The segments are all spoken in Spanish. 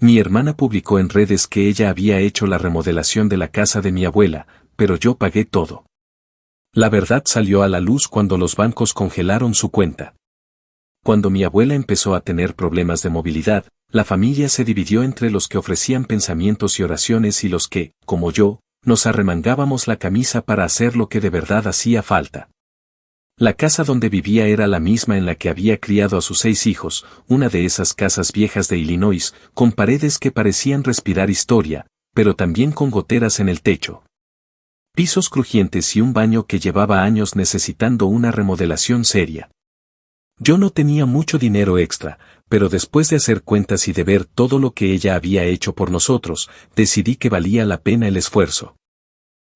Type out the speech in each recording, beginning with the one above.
Mi hermana publicó en redes que ella había hecho la remodelación de la casa de mi abuela, pero yo pagué todo. La verdad salió a la luz cuando los bancos congelaron su cuenta. Cuando mi abuela empezó a tener problemas de movilidad, la familia se dividió entre los que ofrecían pensamientos y oraciones y los que, como yo, nos arremangábamos la camisa para hacer lo que de verdad hacía falta. La casa donde vivía era la misma en la que había criado a sus 6 hijos, una de esas casas viejas de Illinois, con paredes que parecían respirar historia, pero también con goteras en el techo. Pisos crujientes y un baño que llevaba años necesitando una remodelación seria. Yo no tenía mucho dinero extra, pero después de hacer cuentas y de ver todo lo que ella había hecho por nosotros, decidí que valía la pena el esfuerzo.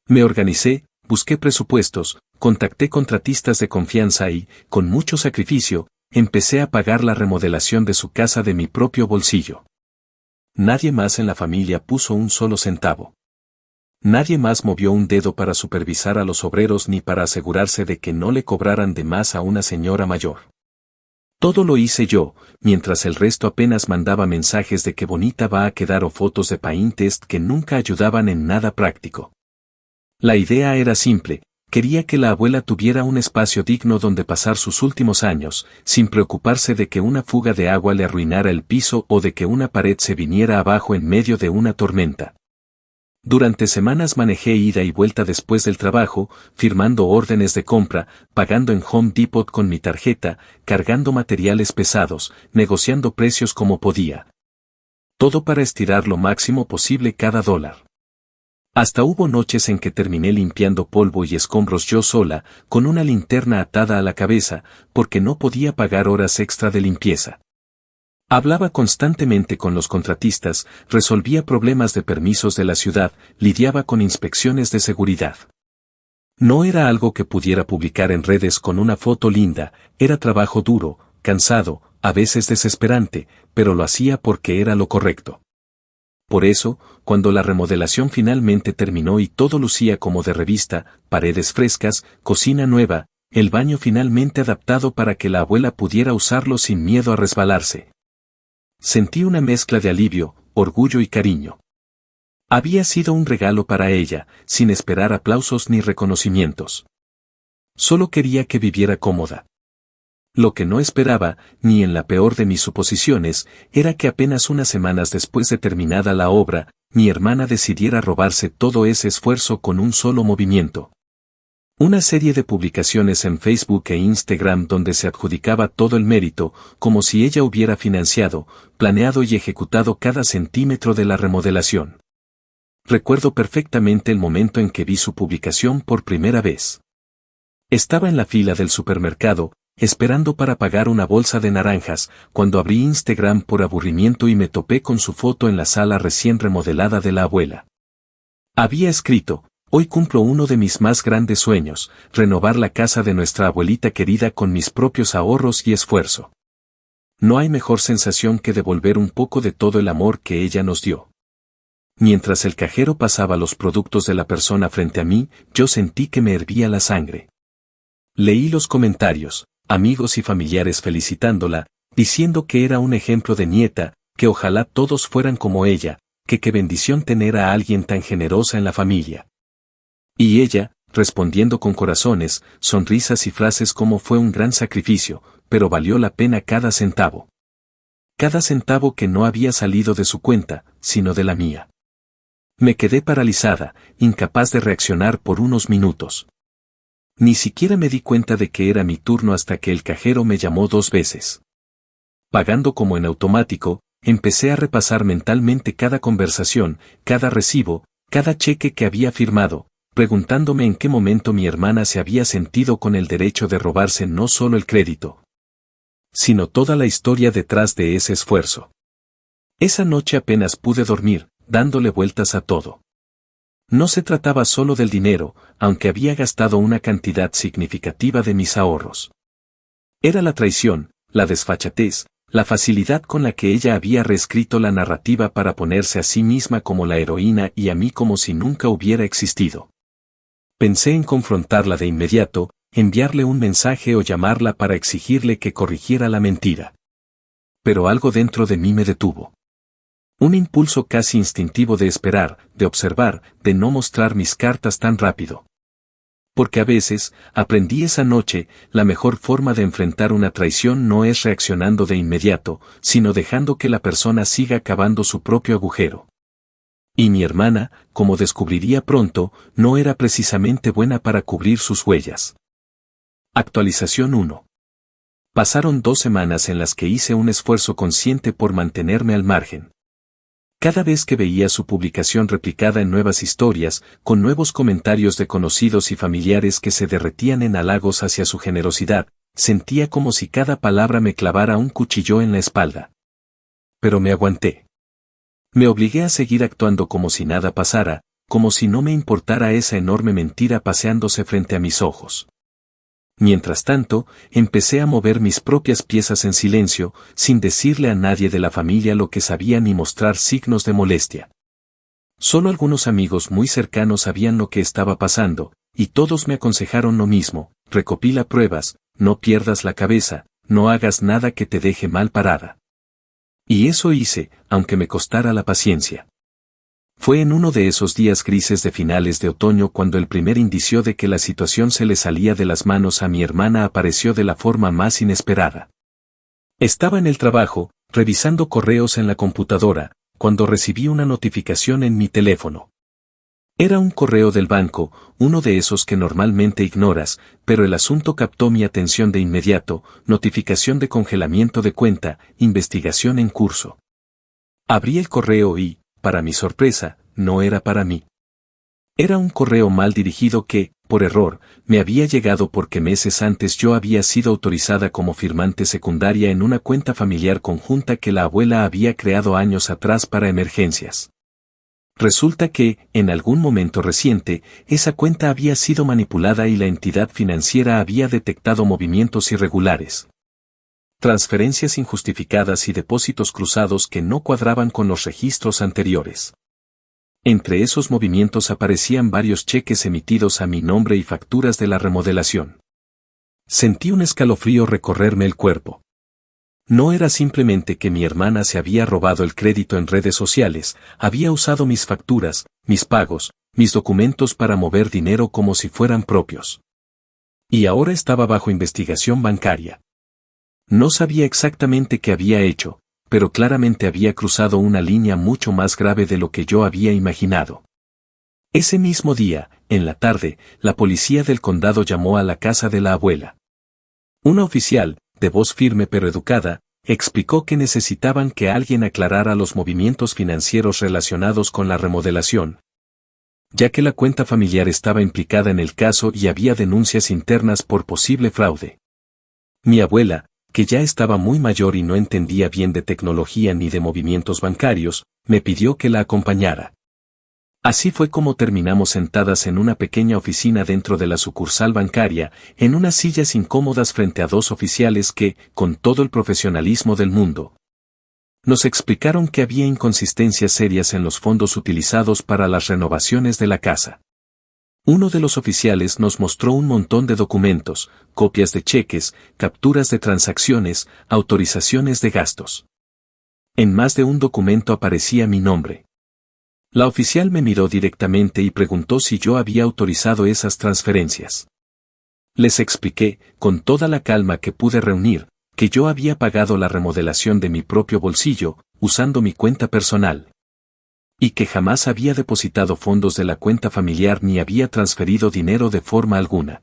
Me organicé, busqué presupuestos, contacté contratistas de confianza y, con mucho sacrificio, empecé a pagar la remodelación de su casa de mi propio bolsillo. Nadie más en la familia puso un solo centavo. Nadie más movió un dedo para supervisar a los obreros ni para asegurarse de que no le cobraran de más a una señora mayor. Todo lo hice yo, mientras el resto apenas mandaba mensajes de qué bonita va a quedar o fotos de Pinterest que nunca ayudaban en nada práctico. La idea era simple, quería que la abuela tuviera un espacio digno donde pasar sus últimos años, sin preocuparse de que una fuga de agua le arruinara el piso o de que una pared se viniera abajo en medio de una tormenta. Durante semanas manejé ida y vuelta después del trabajo, firmando órdenes de compra, pagando en Home Depot con mi tarjeta, cargando materiales pesados, negociando precios como podía. Todo para estirar lo máximo posible cada dólar. Hasta hubo noches en que terminé limpiando polvo y escombros yo sola, con una linterna atada a la cabeza, porque no podía pagar horas extra de limpieza. Hablaba constantemente con los contratistas, resolvía problemas de permisos de la ciudad, lidiaba con inspecciones de seguridad. No era algo que pudiera publicar en redes con una foto linda, era trabajo duro, cansado, a veces desesperante, pero lo hacía porque era lo correcto. Por eso, cuando la remodelación finalmente terminó y todo lucía como de revista, paredes frescas, cocina nueva, el baño finalmente adaptado para que la abuela pudiera usarlo sin miedo a resbalarse. Sentí una mezcla de alivio, orgullo y cariño. Había sido un regalo para ella, sin esperar aplausos ni reconocimientos. Solo quería que viviera cómoda. Lo que no esperaba, ni en la peor de mis suposiciones, era que apenas unas semanas después de terminada la obra, mi hermana decidiera robarse todo ese esfuerzo con un solo movimiento. Una serie de publicaciones en Facebook e Instagram donde se adjudicaba todo el mérito, como si ella hubiera financiado, planeado y ejecutado cada centímetro de la remodelación. Recuerdo perfectamente el momento en que vi su publicación por primera vez. Estaba en la fila del supermercado, esperando para pagar una bolsa de naranjas, cuando abrí Instagram por aburrimiento y me topé con su foto en la sala recién remodelada de la abuela. Había escrito: hoy cumplo uno de mis más grandes sueños, renovar la casa de nuestra abuelita querida con mis propios ahorros y esfuerzo. No hay mejor sensación que devolver un poco de todo el amor que ella nos dio. Mientras el cajero pasaba los productos de la persona frente a mí, yo sentí que me hervía la sangre. Leí los comentarios, amigos y familiares felicitándola, diciendo que era un ejemplo de nieta, que ojalá todos fueran como ella, que qué bendición tener a alguien tan generosa en la familia. Y ella, respondiendo con corazones, sonrisas y frases como fue un gran sacrificio, pero valió la pena cada centavo. Cada centavo que no había salido de su cuenta, sino de la mía. Me quedé paralizada, incapaz de reaccionar por unos minutos. Ni siquiera me di cuenta de que era mi turno hasta que el cajero me llamó 2 veces. Pagando como en automático, empecé a repasar mentalmente cada conversación, cada recibo, cada cheque que había firmado, preguntándome en qué momento mi hermana se había sentido con el derecho de robarse no solo el crédito, sino toda la historia detrás de ese esfuerzo. Esa noche apenas pude dormir, dándole vueltas a todo. No se trataba solo del dinero, aunque había gastado una cantidad significativa de mis ahorros. Era la traición, la desfachatez, la facilidad con la que ella había reescrito la narrativa para ponerse a sí misma como la heroína y a mí como si nunca hubiera existido. Pensé en confrontarla de inmediato, enviarle un mensaje o llamarla para exigirle que corrigiera la mentira. Pero algo dentro de mí me detuvo. Un impulso casi instintivo de esperar, de observar, de no mostrar mis cartas tan rápido. Porque a veces, aprendí esa noche, la mejor forma de enfrentar una traición no es reaccionando de inmediato, sino dejando que la persona siga cavando su propio agujero. Y mi hermana, como descubriría pronto, no era precisamente buena para cubrir sus huellas. Actualización 1. Pasaron 2 semanas en las que hice un esfuerzo consciente por mantenerme al margen. Cada vez que veía su publicación replicada en nuevas historias, con nuevos comentarios de conocidos y familiares que se derretían en halagos hacia su generosidad, sentía como si cada palabra me clavara un cuchillo en la espalda. Pero me aguanté. Me obligué a seguir actuando como si nada pasara, como si no me importara esa enorme mentira paseándose frente a mis ojos. Mientras tanto, empecé a mover mis propias piezas en silencio, sin decirle a nadie de la familia lo que sabía ni mostrar signos de molestia. Solo algunos amigos muy cercanos sabían lo que estaba pasando, y todos me aconsejaron lo mismo: recopila pruebas, no pierdas la cabeza, no hagas nada que te deje mal parada. Y eso hice, aunque me costara la paciencia. Fue en uno de esos días grises de finales de otoño cuando el primer indicio de que la situación se le salía de las manos a mi hermana apareció de la forma más inesperada. Estaba en el trabajo, revisando correos en la computadora, cuando recibí una notificación en mi teléfono. Era un correo del banco, uno de esos que normalmente ignoras, pero el asunto captó mi atención de inmediato: notificación de congelamiento de cuenta, investigación en curso. Abrí el correo y, para mi sorpresa, no era para mí. Era un correo mal dirigido que, por error, me había llegado porque meses antes yo había sido autorizada como firmante secundaria en una cuenta familiar conjunta que la abuela había creado años atrás para emergencias. Resulta que, en algún momento reciente, esa cuenta había sido manipulada y la entidad financiera había detectado movimientos irregulares. Transferencias injustificadas y depósitos cruzados que no cuadraban con los registros anteriores. Entre esos movimientos aparecían varios cheques emitidos a mi nombre y facturas de la remodelación. Sentí un escalofrío recorrerme el cuerpo. No era simplemente que mi hermana se había robado el crédito en redes sociales, había usado mis facturas, mis pagos, mis documentos para mover dinero como si fueran propios. Y ahora estaba bajo investigación bancaria. No sabía exactamente qué había hecho, pero claramente había cruzado una línea mucho más grave de lo que yo había imaginado. Ese mismo día, en la tarde, la policía del condado llamó a la casa de la abuela. Una oficial, de voz firme pero educada, explicó que necesitaban que alguien aclarara los movimientos financieros relacionados con la remodelación, ya que la cuenta familiar estaba implicada en el caso y había denuncias internas por posible fraude. Mi abuela, que ya estaba muy mayor y no entendía bien de tecnología ni de movimientos bancarios, me pidió que la acompañara. Así fue como terminamos sentadas en una pequeña oficina dentro de la sucursal bancaria, en unas sillas incómodas frente a 2 oficiales que, con todo el profesionalismo del mundo, nos explicaron que había inconsistencias serias en los fondos utilizados para las renovaciones de la casa. Uno de los oficiales nos mostró un montón de documentos, copias de cheques, capturas de transacciones, autorizaciones de gastos. En más de un documento aparecía mi nombre. La oficial me miró directamente y preguntó si yo había autorizado esas transferencias. Les expliqué, con toda la calma que pude reunir, que yo había pagado la remodelación de mi propio bolsillo, usando mi cuenta personal. Y que jamás había depositado fondos de la cuenta familiar ni había transferido dinero de forma alguna.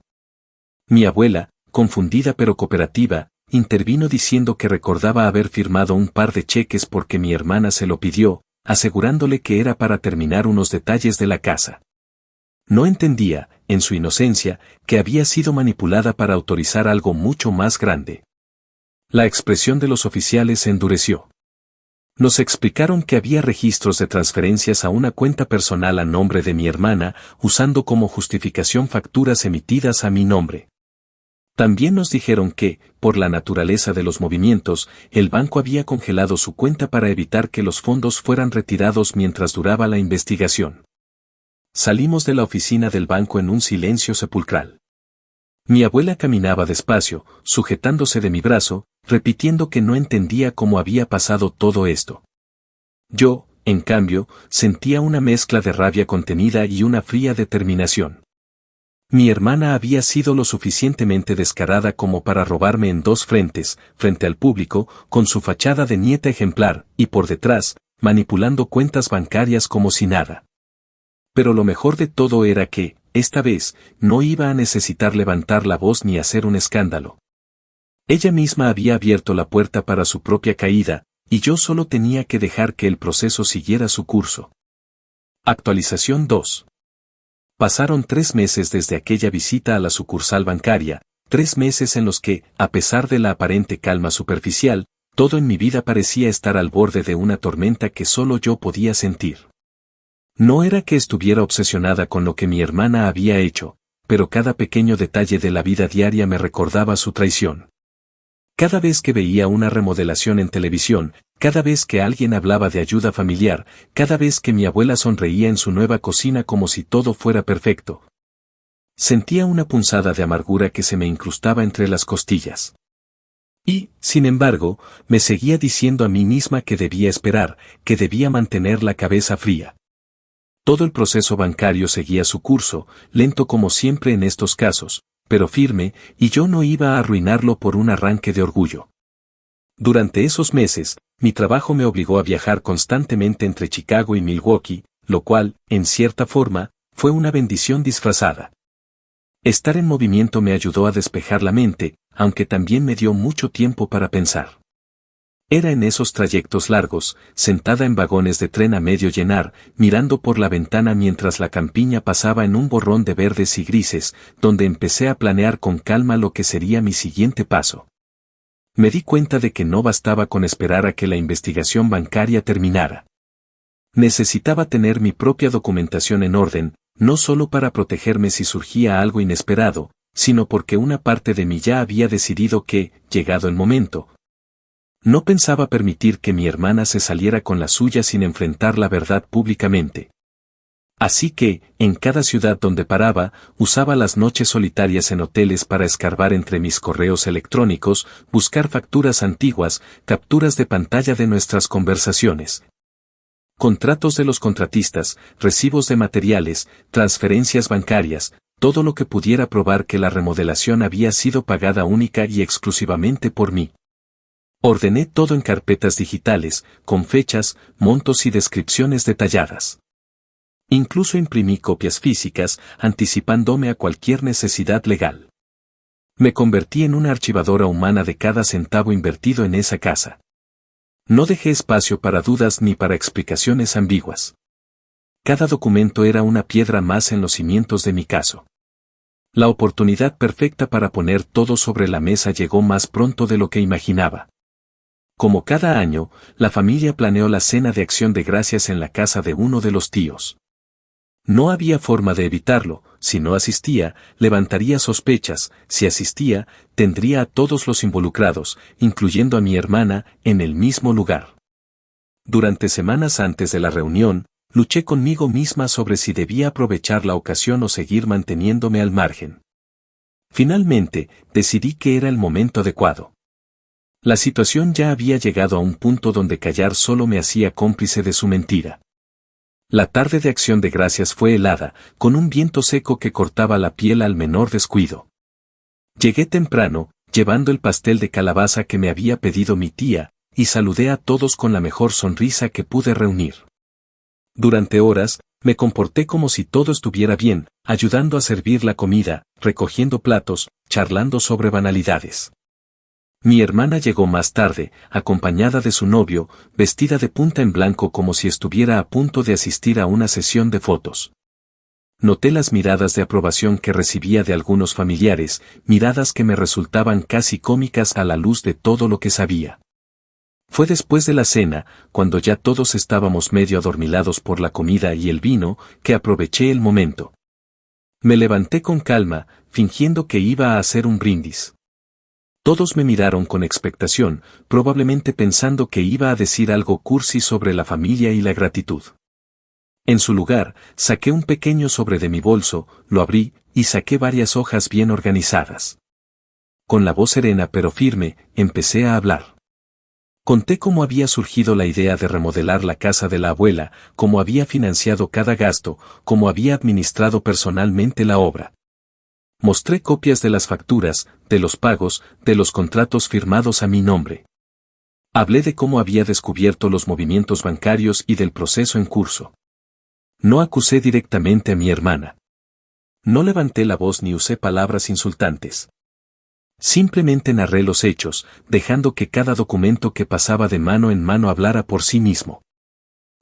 Mi abuela, confundida pero cooperativa, intervino diciendo que recordaba haber firmado un par de cheques porque mi hermana se lo pidió, asegurándole que era para terminar unos detalles de la casa. No entendía, en su inocencia, que había sido manipulada para autorizar algo mucho más grande. La expresión de los oficiales se endureció. Nos explicaron que había registros de transferencias a una cuenta personal a nombre de mi hermana, usando como justificación facturas emitidas a mi nombre. También nos dijeron que, por la naturaleza de los movimientos, el banco había congelado su cuenta para evitar que los fondos fueran retirados mientras duraba la investigación. Salimos de la oficina del banco en un silencio sepulcral. Mi abuela caminaba despacio, sujetándose de mi brazo, repitiendo que no entendía cómo había pasado todo esto. Yo, en cambio, sentía una mezcla de rabia contenida y una fría determinación. Mi hermana había sido lo suficientemente descarada como para robarme en dos frentes, frente al público, con su fachada de nieta ejemplar, y por detrás, manipulando cuentas bancarias como si nada. Pero lo mejor de todo era que, esta vez, no iba a necesitar levantar la voz ni hacer un escándalo. Ella misma había abierto la puerta para su propia caída, y yo solo tenía que dejar que el proceso siguiera su curso. Actualización 2. Pasaron 3 meses desde aquella visita a la sucursal bancaria, 3 meses en los que, a pesar de la aparente calma superficial, todo en mi vida parecía estar al borde de una tormenta que solo yo podía sentir. No era que estuviera obsesionada con lo que mi hermana había hecho, pero cada pequeño detalle de la vida diaria me recordaba su traición. Cada vez que veía una remodelación en televisión, cada vez que alguien hablaba de ayuda familiar, cada vez que mi abuela sonreía en su nueva cocina como si todo fuera perfecto, sentía una punzada de amargura que se me incrustaba entre las costillas. Y, sin embargo, me seguía diciendo a mí misma que debía esperar, que debía mantener la cabeza fría. Todo el proceso bancario seguía su curso, lento como siempre en estos casos, pero firme, y yo no iba a arruinarlo por un arranque de orgullo. Durante esos meses, mi trabajo me obligó a viajar constantemente entre Chicago y Milwaukee, lo cual, en cierta forma, fue una bendición disfrazada. Estar en movimiento me ayudó a despejar la mente, aunque también me dio mucho tiempo para pensar. Era en esos trayectos largos, sentada en vagones de tren a medio llenar, mirando por la ventana mientras la campiña pasaba en un borrón de verdes y grises, donde empecé a planear con calma lo que sería mi siguiente paso. Me di cuenta de que no bastaba con esperar a que la investigación bancaria terminara. Necesitaba tener mi propia documentación en orden, no solo para protegerme si surgía algo inesperado, sino porque una parte de mí ya había decidido que, llegado el momento, no pensaba permitir que mi hermana se saliera con la suya sin enfrentar la verdad públicamente. Así que, en cada ciudad donde paraba, usaba las noches solitarias en hoteles para escarbar entre mis correos electrónicos, buscar facturas antiguas, capturas de pantalla de nuestras conversaciones, contratos de los contratistas, recibos de materiales, transferencias bancarias, todo lo que pudiera probar que la remodelación había sido pagada única y exclusivamente por mí. Ordené todo en carpetas digitales, con fechas, montos y descripciones detalladas. Incluso imprimí copias físicas, anticipándome a cualquier necesidad legal. Me convertí en una archivadora humana de cada centavo invertido en esa casa. No dejé espacio para dudas ni para explicaciones ambiguas. Cada documento era una piedra más en los cimientos de mi caso. La oportunidad perfecta para poner todo sobre la mesa llegó más pronto de lo que imaginaba. Como cada año, la familia planeó la cena de Acción de Gracias en la casa de uno de los tíos. No había forma de evitarlo, si no asistía, levantaría sospechas, si asistía, tendría a todos los involucrados, incluyendo a mi hermana, en el mismo lugar. Durante semanas antes de la reunión, luché conmigo misma sobre si debía aprovechar la ocasión o seguir manteniéndome al margen. Finalmente, decidí que era el momento adecuado. La situación ya había llegado a un punto donde callar solo me hacía cómplice de su mentira. La tarde de Acción de Gracias fue helada, con un viento seco que cortaba la piel al menor descuido. Llegué temprano, llevando el pastel de calabaza que me había pedido mi tía, y saludé a todos con la mejor sonrisa que pude reunir. Durante horas, me comporté como si todo estuviera bien, ayudando a servir la comida, recogiendo platos, charlando sobre banalidades. Mi hermana llegó más tarde, acompañada de su novio, vestida de punta en blanco como si estuviera a punto de asistir a una sesión de fotos. Noté las miradas de aprobación que recibía de algunos familiares, miradas que me resultaban casi cómicas a la luz de todo lo que sabía. Fue después de la cena, cuando ya todos estábamos medio adormilados por la comida y el vino, que aproveché el momento. Me levanté con calma, fingiendo que iba a hacer un brindis. Todos me miraron con expectación, probablemente pensando que iba a decir algo cursi sobre la familia y la gratitud. En su lugar, saqué un pequeño sobre de mi bolso, lo abrí, y saqué varias hojas bien organizadas. Con la voz serena pero firme, empecé a hablar. Conté cómo había surgido la idea de remodelar la casa de la abuela, cómo había financiado cada gasto, cómo había administrado personalmente la obra. Mostré copias de las facturas, de los pagos, de los contratos firmados a mi nombre. Hablé de cómo había descubierto los movimientos bancarios y del proceso en curso. No acusé directamente a mi hermana. No levanté la voz ni usé palabras insultantes. Simplemente narré los hechos, dejando que cada documento que pasaba de mano en mano hablara por sí mismo.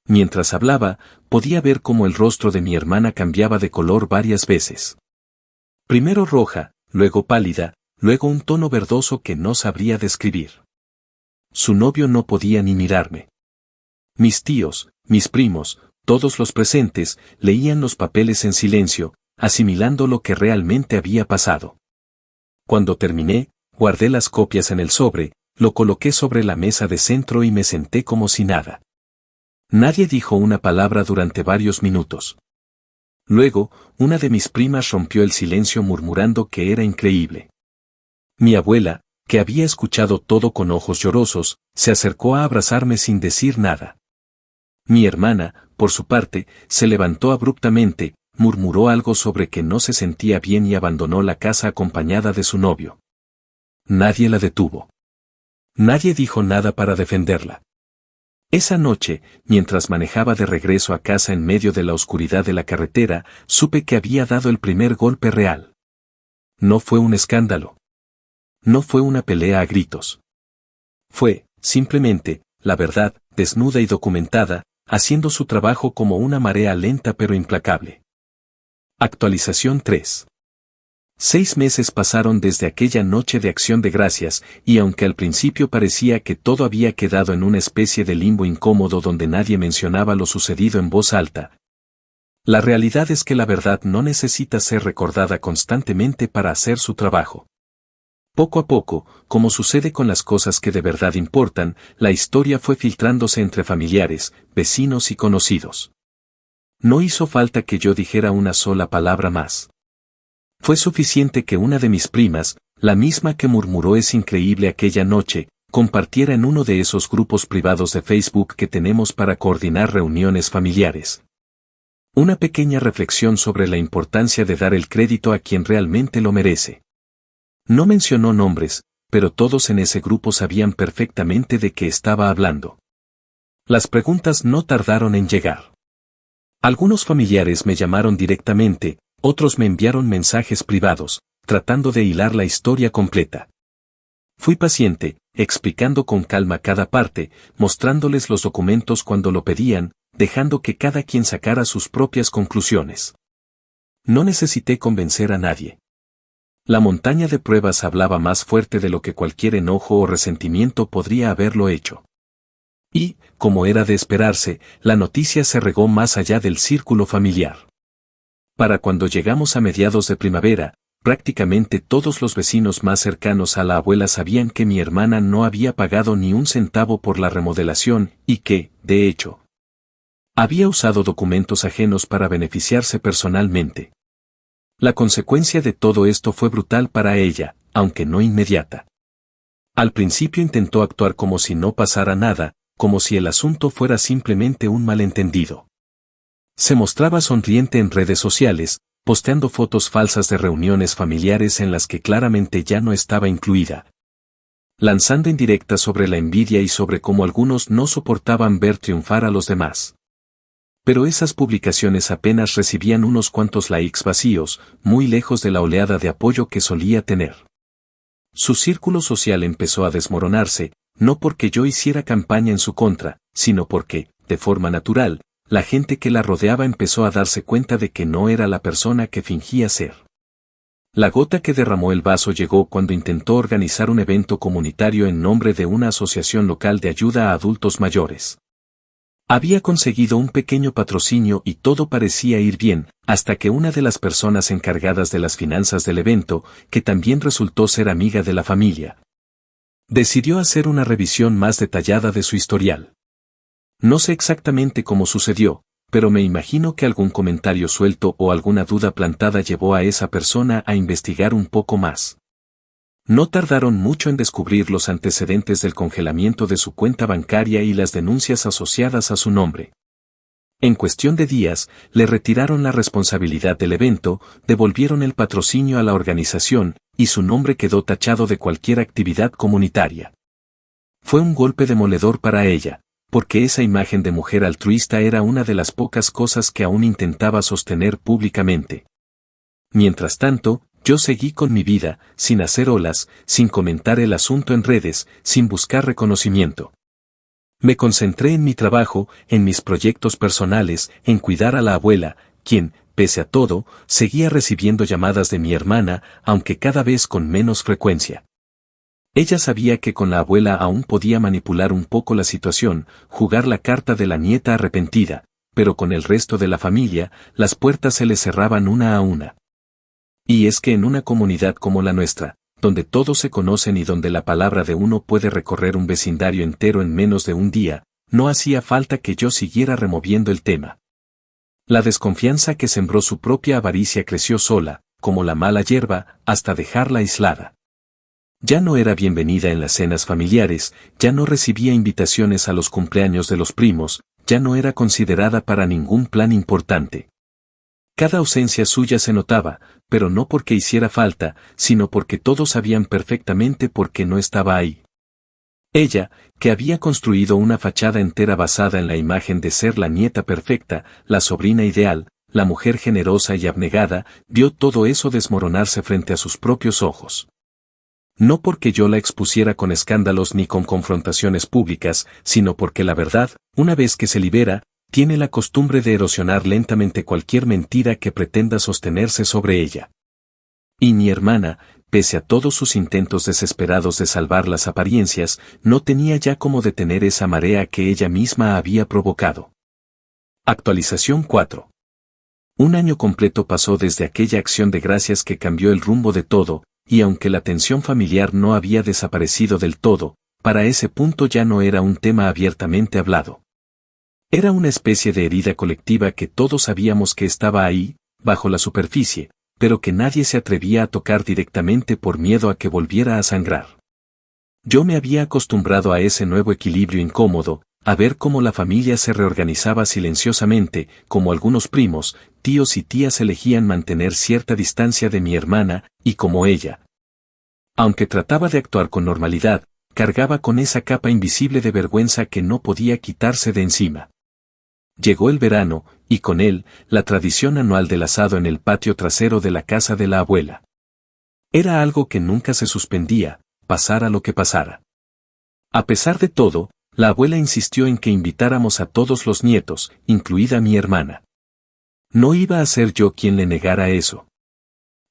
Mientras hablaba, podía ver cómo el rostro de mi hermana cambiaba de color varias veces. Primero roja, luego pálida, luego un tono verdoso que no sabría describir. Su novio no podía ni mirarme. Mis tíos, mis primos, todos los presentes, leían los papeles en silencio, asimilando lo que realmente había pasado. Cuando terminé, guardé las copias en el sobre, lo coloqué sobre la mesa de centro y me senté como si nada. Nadie dijo una palabra durante varios minutos. Luego, una de mis primas rompió el silencio murmurando que era increíble. Mi abuela, que había escuchado todo con ojos llorosos, se acercó a abrazarme sin decir nada. Mi hermana, por su parte, se levantó abruptamente, murmuró algo sobre que no se sentía bien y abandonó la casa acompañada de su novio. Nadie la detuvo. Nadie dijo nada para defenderla. Esa noche, mientras manejaba de regreso a casa en medio de la oscuridad de la carretera, supe que había dado el primer golpe real. No fue un escándalo. No fue una pelea a gritos. Fue, simplemente, la verdad, desnuda y documentada, haciendo su trabajo como una marea lenta pero implacable. Actualización 3. 6 meses pasaron desde aquella noche de Acción de Gracias, y aunque al principio parecía que todo había quedado en una especie de limbo incómodo donde nadie mencionaba lo sucedido en voz alta, la realidad es que la verdad no necesita ser recordada constantemente para hacer su trabajo. Poco a poco, como sucede con las cosas que de verdad importan, la historia fue filtrándose entre familiares, vecinos y conocidos. No hizo falta que yo dijera una sola palabra más. Fue suficiente que una de mis primas, la misma que murmuró es increíble aquella noche, compartiera en uno de esos grupos privados de Facebook que tenemos para coordinar reuniones familiares. Una pequeña reflexión sobre la importancia de dar el crédito a quien realmente lo merece. No mencionó nombres, pero todos en ese grupo sabían perfectamente de qué estaba hablando. Las preguntas no tardaron en llegar. Algunos familiares me llamaron directamente, otros me enviaron mensajes privados, tratando de hilar la historia completa. Fui paciente, explicando con calma cada parte, mostrándoles los documentos cuando lo pedían, dejando que cada quien sacara sus propias conclusiones. No necesité convencer a nadie. La montaña de pruebas hablaba más fuerte de lo que cualquier enojo o resentimiento podría haberlo hecho. Y, como era de esperarse, la noticia se regó más allá del círculo familiar. Para cuando llegamos a mediados de primavera, prácticamente todos los vecinos más cercanos a la abuela sabían que mi hermana no había pagado ni un centavo por la remodelación y que, de hecho, había usado documentos ajenos para beneficiarse personalmente. La consecuencia de todo esto fue brutal para ella, aunque no inmediata. Al principio intentó actuar como si no pasara nada, como si el asunto fuera simplemente un malentendido. Se mostraba sonriente en redes sociales, posteando fotos falsas de reuniones familiares en las que claramente ya no estaba incluida. Lanzando indirectas sobre la envidia y sobre cómo algunos no soportaban ver triunfar a los demás. Pero esas publicaciones apenas recibían unos cuantos likes vacíos, muy lejos de la oleada de apoyo que solía tener. Su círculo social empezó a desmoronarse, no porque yo hiciera campaña en su contra, sino porque, de forma natural, la gente que la rodeaba empezó a darse cuenta de que no era la persona que fingía ser. La gota que derramó el vaso llegó cuando intentó organizar un evento comunitario en nombre de una asociación local de ayuda a adultos mayores. Había conseguido un pequeño patrocinio y todo parecía ir bien, hasta que una de las personas encargadas de las finanzas del evento, que también resultó ser amiga de la familia, decidió hacer una revisión más detallada de su historial. No sé exactamente cómo sucedió, pero me imagino que algún comentario suelto o alguna duda plantada llevó a esa persona a investigar un poco más. No tardaron mucho en descubrir los antecedentes del congelamiento de su cuenta bancaria y las denuncias asociadas a su nombre. En cuestión de días, le retiraron la responsabilidad del evento, devolvieron el patrocinio a la organización, y su nombre quedó tachado de cualquier actividad comunitaria. Fue un golpe demoledor para ella, porque esa imagen de mujer altruista era una de las pocas cosas que aún intentaba sostener públicamente. Mientras tanto, yo seguí con mi vida, sin hacer olas, sin comentar el asunto en redes, sin buscar reconocimiento. Me concentré en mi trabajo, en mis proyectos personales, en cuidar a la abuela, quien, pese a todo, seguía recibiendo llamadas de mi hermana, aunque cada vez con menos frecuencia. Ella sabía que con la abuela aún podía manipular un poco la situación, jugar la carta de la nieta arrepentida, pero con el resto de la familia, las puertas se le cerraban una a una. Y es que en una comunidad como la nuestra, donde todos se conocen y donde la palabra de uno puede recorrer un vecindario entero en menos de un día, no hacía falta que yo siguiera removiendo el tema. La desconfianza que sembró su propia avaricia creció sola, como la mala hierba, hasta dejarla aislada. Ya no era bienvenida en las cenas familiares, ya no recibía invitaciones a los cumpleaños de los primos, ya no era considerada para ningún plan importante. Cada ausencia suya se notaba, pero no porque hiciera falta, sino porque todos sabían perfectamente por qué no estaba ahí. Ella, que había construido una fachada entera basada en la imagen de ser la nieta perfecta, la sobrina ideal, la mujer generosa y abnegada, vio todo eso desmoronarse frente a sus propios ojos. No porque yo la expusiera con escándalos ni con confrontaciones públicas, sino porque la verdad, una vez que se libera, tiene la costumbre de erosionar lentamente cualquier mentira que pretenda sostenerse sobre ella. Y mi hermana, pese a todos sus intentos desesperados de salvar las apariencias, no tenía ya cómo detener esa marea que ella misma había provocado. Actualización 4. Un año completo pasó desde aquella acción de gracias que cambió el rumbo de todo, y aunque la tensión familiar no había desaparecido del todo, para ese punto ya no era un tema abiertamente hablado. Era una especie de herida colectiva que todos sabíamos que estaba ahí, bajo la superficie, pero que nadie se atrevía a tocar directamente por miedo a que volviera a sangrar. Yo me había acostumbrado a ese nuevo equilibrio incómodo, a ver cómo la familia se reorganizaba silenciosamente, como algunos primos, tíos y tías elegían mantener cierta distancia de mi hermana, y como ella. Aunque trataba de actuar con normalidad, cargaba con esa capa invisible de vergüenza que no podía quitarse de encima. Llegó el verano, y con él, la tradición anual del asado en el patio trasero de la casa de la abuela. Era algo que nunca se suspendía, pasara lo que pasara. A pesar de todo, la abuela insistió en que invitáramos a todos los nietos, incluida mi hermana. No iba a ser yo quien le negara eso.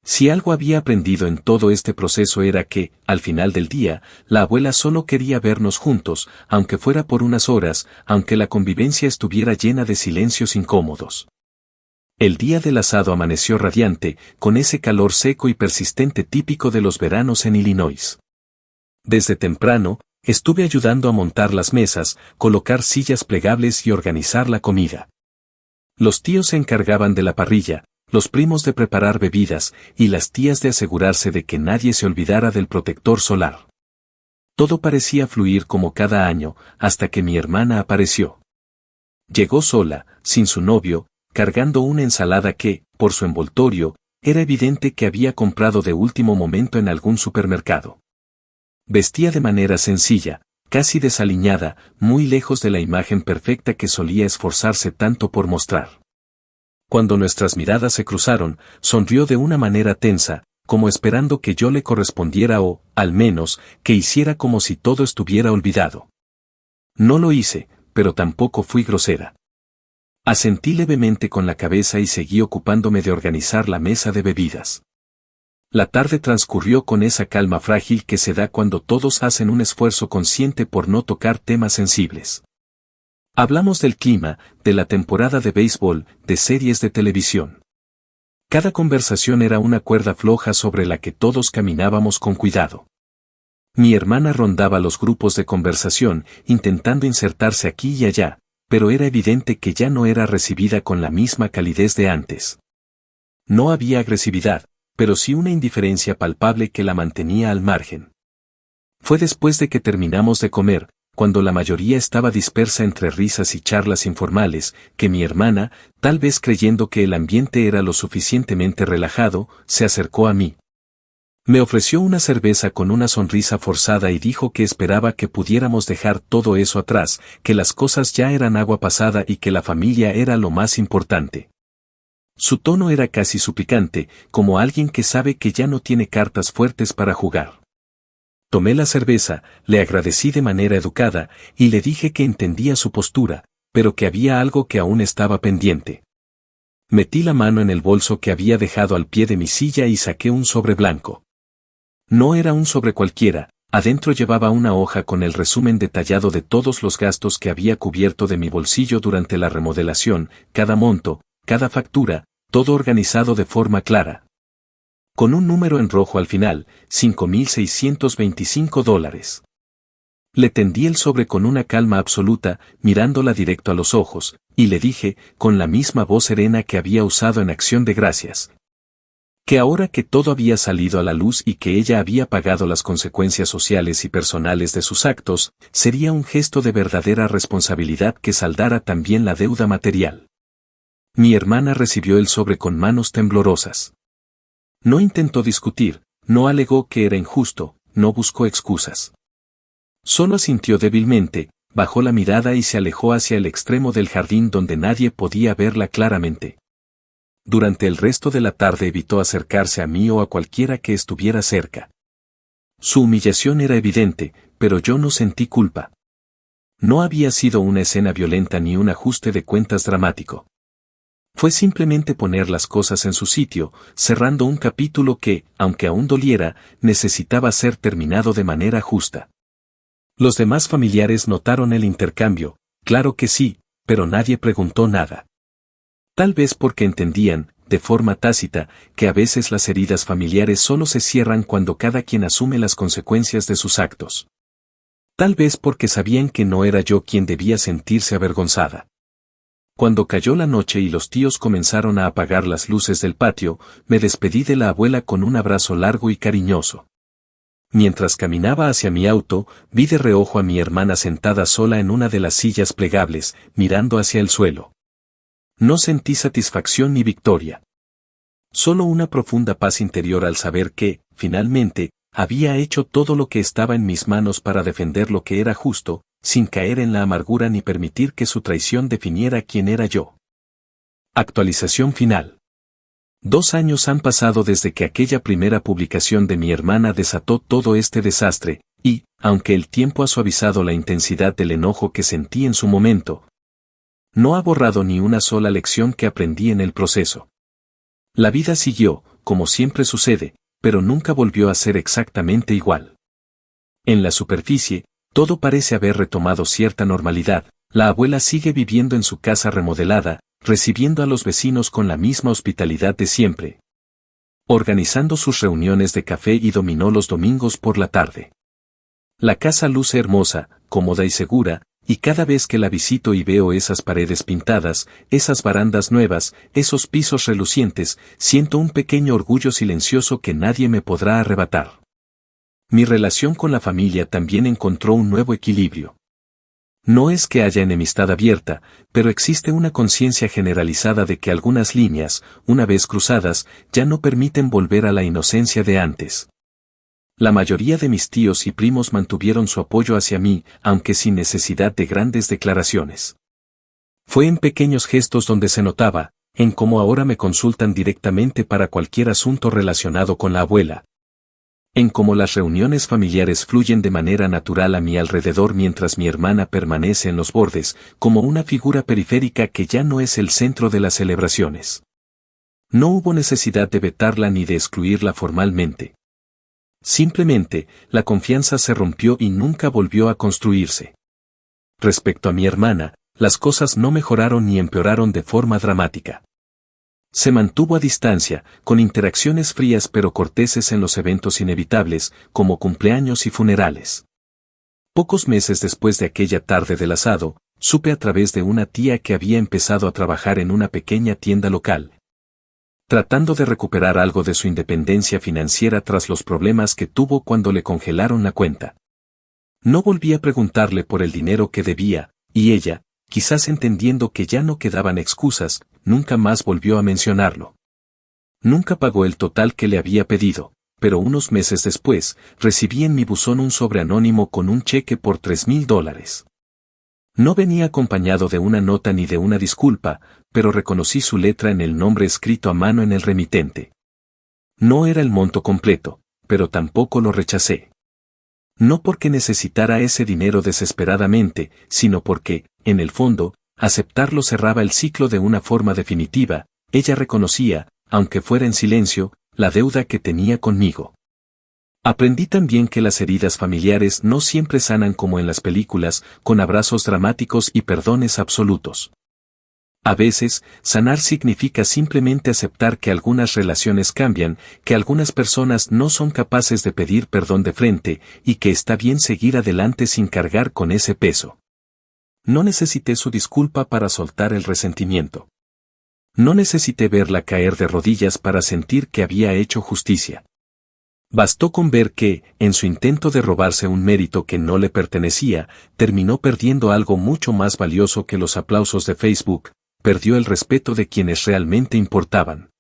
Si algo había aprendido en todo este proceso era que, al final del día, la abuela solo quería vernos juntos, aunque fuera por unas horas, aunque la convivencia estuviera llena de silencios incómodos. El día del asado amaneció radiante, con ese calor seco y persistente típico de los veranos en Illinois. Desde temprano, estuve ayudando a montar las mesas, colocar sillas plegables y organizar la comida. Los tíos se encargaban de la parrilla, los primos de preparar bebidas, y las tías de asegurarse de que nadie se olvidara del protector solar. Todo parecía fluir como cada año, hasta que mi hermana apareció. Llegó sola, sin su novio, cargando una ensalada que, por su envoltorio, era evidente que había comprado de último momento en algún supermercado. Vestía de manera sencilla, casi desaliñada, muy lejos de la imagen perfecta que solía esforzarse tanto por mostrar. Cuando nuestras miradas se cruzaron, sonrió de una manera tensa, como esperando que yo le correspondiera o, al menos, que hiciera como si todo estuviera olvidado. No lo hice, pero tampoco fui grosera. Asentí levemente con la cabeza y seguí ocupándome de organizar la mesa de bebidas. La tarde transcurrió con esa calma frágil que se da cuando todos hacen un esfuerzo consciente por no tocar temas sensibles. Hablamos del clima, de la temporada de béisbol, de series de televisión. Cada conversación era una cuerda floja sobre la que todos caminábamos con cuidado. Mi hermana rondaba los grupos de conversación, intentando insertarse aquí y allá, pero era evidente que ya no era recibida con la misma calidez de antes. No había agresividad, pero sí una indiferencia palpable que la mantenía al margen. Fue después de que terminamos de comer, cuando la mayoría estaba dispersa entre risas y charlas informales, que mi hermana, tal vez creyendo que el ambiente era lo suficientemente relajado, se acercó a mí. Me ofreció una cerveza con una sonrisa forzada y dijo que esperaba que pudiéramos dejar todo eso atrás, que las cosas ya eran agua pasada y que la familia era lo más importante. Su tono era casi suplicante, como alguien que sabe que ya no tiene cartas fuertes para jugar. Tomé la cerveza, le agradecí de manera educada, y le dije que entendía su postura, pero que había algo que aún estaba pendiente. Metí la mano en el bolso que había dejado al pie de mi silla y saqué un sobre blanco. No era un sobre cualquiera, adentro llevaba una hoja con el resumen detallado de todos los gastos que había cubierto de mi bolsillo durante la remodelación, cada monto, cada factura, todo organizado de forma clara. Con un número en rojo al final, $5,625. Le tendí el sobre con una calma absoluta, mirándola directo a los ojos, y le dije, con la misma voz serena que había usado en Acción de Gracias, que ahora que todo había salido a la luz y que ella había pagado las consecuencias sociales y personales de sus actos, sería un gesto de verdadera responsabilidad que saldara también la deuda material. Mi hermana recibió el sobre con manos temblorosas. No intentó discutir, no alegó que era injusto, no buscó excusas. Solo asintió débilmente, bajó la mirada y se alejó hacia el extremo del jardín donde nadie podía verla claramente. Durante el resto de la tarde evitó acercarse a mí o a cualquiera que estuviera cerca. Su humillación era evidente, pero yo no sentí culpa. No había sido una escena violenta ni un ajuste de cuentas dramático. Fue simplemente poner las cosas en su sitio, cerrando un capítulo que, aunque aún doliera, necesitaba ser terminado de manera justa. Los demás familiares notaron el intercambio, claro que sí, pero nadie preguntó nada. Tal vez porque entendían, de forma tácita, que a veces las heridas familiares solo se cierran cuando cada quien asume las consecuencias de sus actos. Tal vez porque sabían que no era yo quien debía sentirse avergonzada. Cuando cayó la noche y los tíos comenzaron a apagar las luces del patio, me despedí de la abuela con un abrazo largo y cariñoso. Mientras caminaba hacia mi auto, vi de reojo a mi hermana sentada sola en una de las sillas plegables, mirando hacia el suelo. No sentí satisfacción ni victoria. Solo una profunda paz interior al saber que, finalmente, había hecho todo lo que estaba en mis manos para defender lo que era justo, sin caer en la amargura ni permitir que su traición definiera quién era yo. Actualización final. 2 años han pasado desde que aquella primera publicación de mi hermana desató todo este desastre, y, aunque el tiempo ha suavizado la intensidad del enojo que sentí en su momento, no ha borrado ni una sola lección que aprendí en el proceso. La vida siguió, como siempre sucede, pero nunca volvió a ser exactamente igual. En la superficie, todo parece haber retomado cierta normalidad, la abuela sigue viviendo en su casa remodelada, recibiendo a los vecinos con la misma hospitalidad de siempre, organizando sus reuniones de café y dominó los domingos por la tarde. La casa luce hermosa, cómoda y segura, y cada vez que la visito y veo esas paredes pintadas, esas barandas nuevas, esos pisos relucientes, siento un pequeño orgullo silencioso que nadie me podrá arrebatar. Mi relación con la familia también encontró un nuevo equilibrio. No es que haya enemistad abierta, pero existe una conciencia generalizada de que algunas líneas, una vez cruzadas, ya no permiten volver a la inocencia de antes. La mayoría de mis tíos y primos mantuvieron su apoyo hacia mí, aunque sin necesidad de grandes declaraciones. Fue en pequeños gestos donde se notaba, en cómo ahora me consultan directamente para cualquier asunto relacionado con la abuela, en cómo las reuniones familiares fluyen de manera natural a mi alrededor mientras mi hermana permanece en los bordes, como una figura periférica que ya no es el centro de las celebraciones. No hubo necesidad de vetarla ni de excluirla formalmente. Simplemente, la confianza se rompió y nunca volvió a construirse. Respecto a mi hermana, las cosas no mejoraron ni empeoraron de forma dramática. Se mantuvo a distancia, con interacciones frías pero corteses en los eventos inevitables, como cumpleaños y funerales. Pocos meses después de aquella tarde del asado, supe a través de una tía que había empezado a trabajar en una pequeña tienda local. tratando de recuperar algo de su independencia financiera tras los problemas que tuvo cuando le congelaron la cuenta. No volví a preguntarle por el dinero que debía, y ella, quizás entendiendo que ya no quedaban excusas, nunca más volvió a mencionarlo. Nunca pagó el total que le había pedido, pero unos meses después, recibí en mi buzón un sobre anónimo con un cheque por $3,000. No venía acompañado de una nota ni de una disculpa, pero reconocí su letra en el nombre escrito a mano en el remitente. No era el monto completo, pero tampoco lo rechacé. No porque necesitara ese dinero desesperadamente, sino porque, en el fondo, aceptarlo cerraba el ciclo de una forma definitiva. Ella reconocía, aunque fuera en silencio, la deuda que tenía conmigo. Aprendí también que las heridas familiares no siempre sanan como en las películas, con abrazos dramáticos y perdones absolutos. A veces, sanar significa simplemente aceptar que algunas relaciones cambian, que algunas personas no son capaces de pedir perdón de frente, y que está bien seguir adelante sin cargar con ese peso. No necesité su disculpa para soltar el resentimiento. No necesité verla caer de rodillas para sentir que había hecho justicia. Bastó con ver que, en su intento de robarse un mérito que no le pertenecía, terminó perdiendo algo mucho más valioso que los aplausos de Facebook, perdió el respeto de quienes realmente importaban.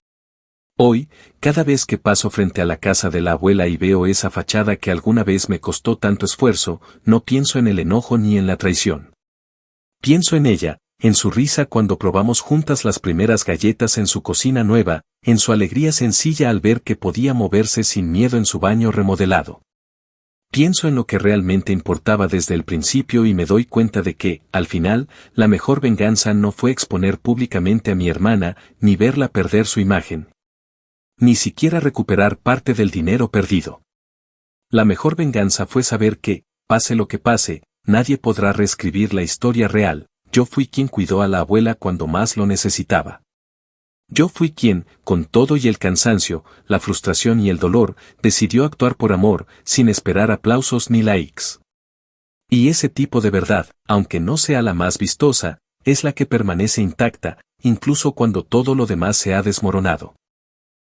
Hoy, cada vez que paso frente a la casa de la abuela y veo esa fachada que alguna vez me costó tanto esfuerzo, no pienso en el enojo ni en la traición. Pienso en ella, en su risa cuando probamos juntas las primeras galletas en su cocina nueva, en su alegría sencilla al ver que podía moverse sin miedo en su baño remodelado. Pienso en lo que realmente importaba desde el principio y me doy cuenta de que, al final, la mejor venganza no fue exponer públicamente a mi hermana, ni verla perder su imagen. Ni siquiera recuperar parte del dinero perdido. La mejor venganza fue saber que, pase lo que pase, nadie podrá reescribir la historia real. Yo fui quien cuidó a la abuela cuando más lo necesitaba. Yo fui quien, con todo y el cansancio, la frustración y el dolor, decidió actuar por amor, sin esperar aplausos ni likes. Y ese tipo de verdad, aunque no sea la más vistosa, es la que permanece intacta, incluso cuando todo lo demás se ha desmoronado.